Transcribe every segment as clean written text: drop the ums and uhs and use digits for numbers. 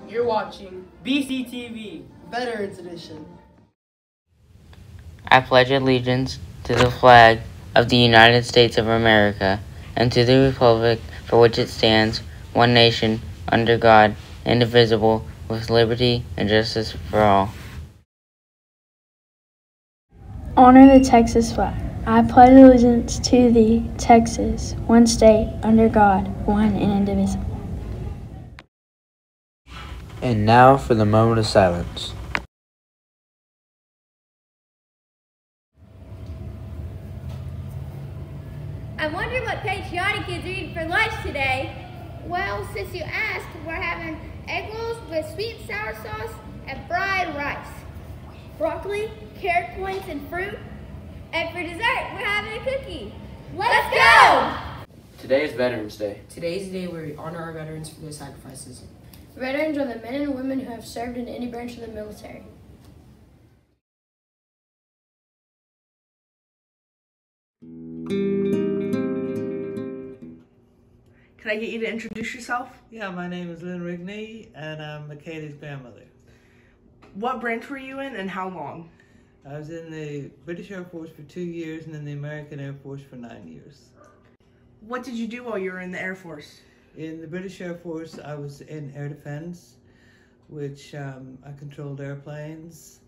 You're watching BCTV Veterans Edition. I pledge allegiance to the flag of the United States of America and to the republic for which it stands, one nation, under God, indivisible, with liberty and justice for all. Honor the Texas flag. I pledge allegiance to the Texas, one state, under God, one and indivisible. And now for the moment of silence. I wonder what patriotic kids are eating for lunch today. Well, since you asked, we're having egg rolls with sweet and sour sauce and fried rice, broccoli, carrot points, and fruit. And for dessert, we're having a cookie. Let's go! Today is Veterans Day. Today's the day where we honor our veterans for their sacrifices. Veterans are the men and women who have served in any branch of the military. Can I get you to introduce yourself? Yeah, my name is Lynn Rigney, and I'm Katie's grandmother. What branch were you in and how long? I was in the British Air Force for 2 years and in the American Air Force for 9 years. What did you do while you were in the Air Force? In the British Air Force, I was in air defense, which I controlled airplanes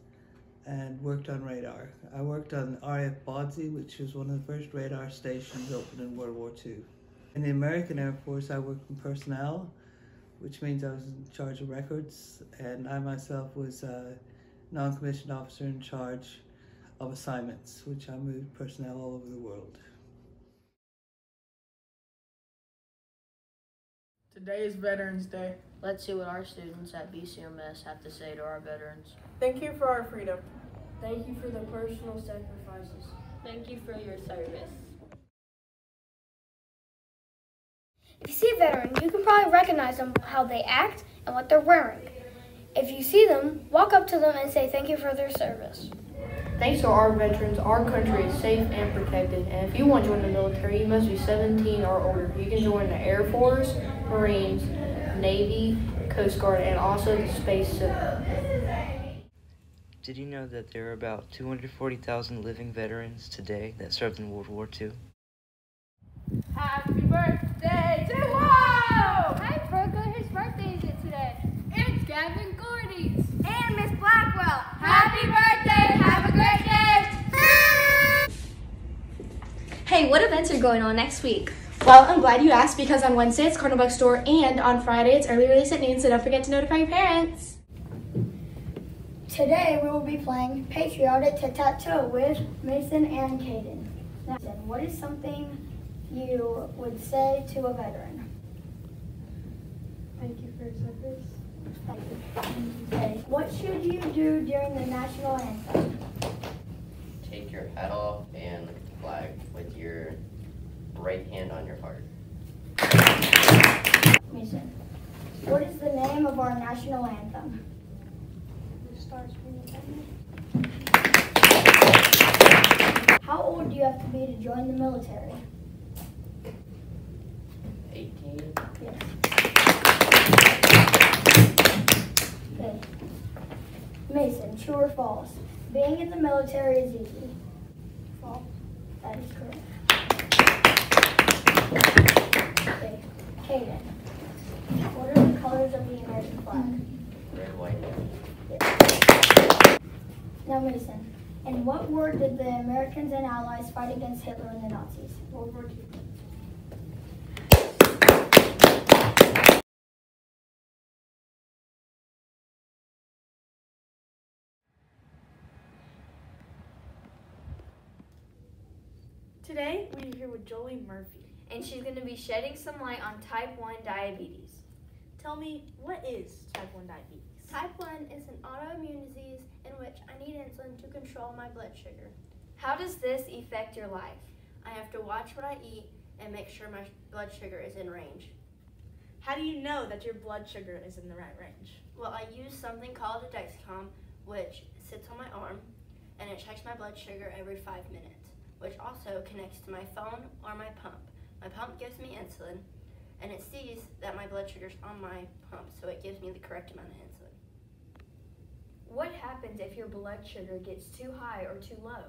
and worked on radar. I worked on RAF Bodsey, which was one of the first radar stations opened in World War II. In the American Air Force, I worked in personnel, which means I was in charge of records, and I myself was a non-commissioned officer in charge of assignments, which I moved personnel all over the world. Today is Veterans Day. Let's see what our students at BCMS have to say to our veterans. Thank you for our freedom. Thank you for the personal sacrifices. Thank you for your service. If you see a veteran, you can probably recognize them, how they act, and what they're wearing. If you see them, walk up to them and say thank you for their service. Thanks to our veterans, our country is safe and protected. And if you want to join the military, you must be 17 or older. You can join the Air Force, Marines, Navy, Coast Guard, and also the Space Civil. Did you know that there are about 240,000 living veterans today that served in World War II? Happy birthday to Whoa! Hi, Brooklyn. Whose birthday is it today? It's Gavin Gordy's. And Miss Blackwell. Happy birthday! Have a great day! Hey, what events are going on next week? Well, I'm glad you asked because on Wednesday it's Carnival Bookstore and on Friday it's early release at noon, so don't forget to notify your parents. Today we will be playing Patriotic Tic-Tac-Toe with Mason and Caden. Mason, what is something you would say to a veteran? Thank you for your service. Thank you. Okay. What should you do during the national anthem? Take your hat off and look at the flag with your right hand on your heart. Mason, what is the name of our national anthem? How old do you have to be to join the military? 18. Yes. Okay. Mason, true or false? Being in the military is easy. False. That is correct. Okay. Caden, what are the colors of the American flag? Red, white, and Now Mason, in what war did the Americans and Allies fight against Hitler and the Nazis? World War II. Today we are here with Jolie Murphy, And she's going to be shedding some light on type 1 diabetes. Tell me, what is type 1 diabetes? Type 1 is an autoimmune disease in which I need insulin to control my blood sugar. How does this affect your life? I have to watch what I eat and make sure my blood sugar is in range. How do you know that your blood sugar is in the right range? Well, I use something called a Dexcom, which sits on my arm, and it checks my blood sugar every 5 minutes, which also connects to my phone or my pump. My pump gives me insulin, and it sees that my blood sugar's on my pump, so it gives me the correct amount of insulin. What happens if your blood sugar gets too high or too low?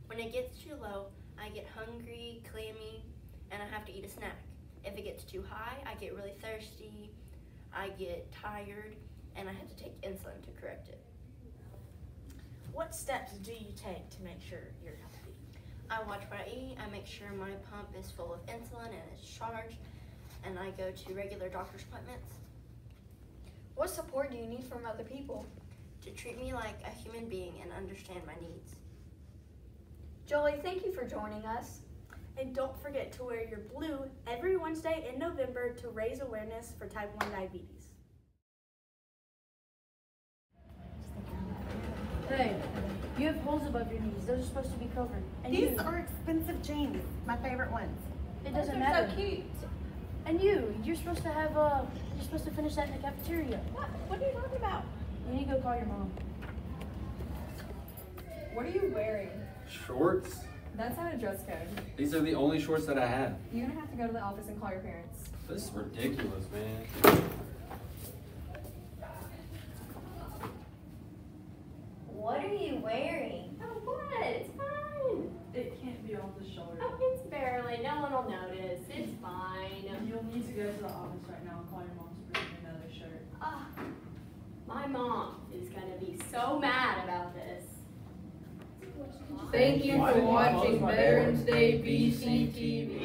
When it gets too low, I get hungry, clammy, and I have to eat a snack. If it gets too high, I get really thirsty, I get tired, and I have to take insulin to correct it. What steps do you take to make sure you're healthy? I watch what I eat, I make sure my pump is full of insulin and it's charged, and I go to regular doctor's appointments. What support do you need from other people? To treat me like a human being and understand my needs. Jolie, thank you for joining us. And don't forget to wear your blue every Wednesday in November to raise awareness for type 1 diabetes. Hey, you have holes above your knees. Those are supposed to be covered. And These are expensive jeans. My favorite ones. It doesn't Those are matter. so cute. And you're supposed to have you're supposed to finish that in the cafeteria. What are you talking about? You need to go call your mom. What are you wearing? Shorts? That's not a dress code. These are the only shorts that I have. You're gonna have to go to the office and call your parents. This is ridiculous, man. What are you wearing? Oh, what? It's fine. It can't be off the shoulder. Oh, it's barely. No one will notice. It's fine. You'll need to go to the office right now and call your mom to bring you another shirt. My mom is gonna be so mad about this. Thank you for watching Veterans Day BCTV.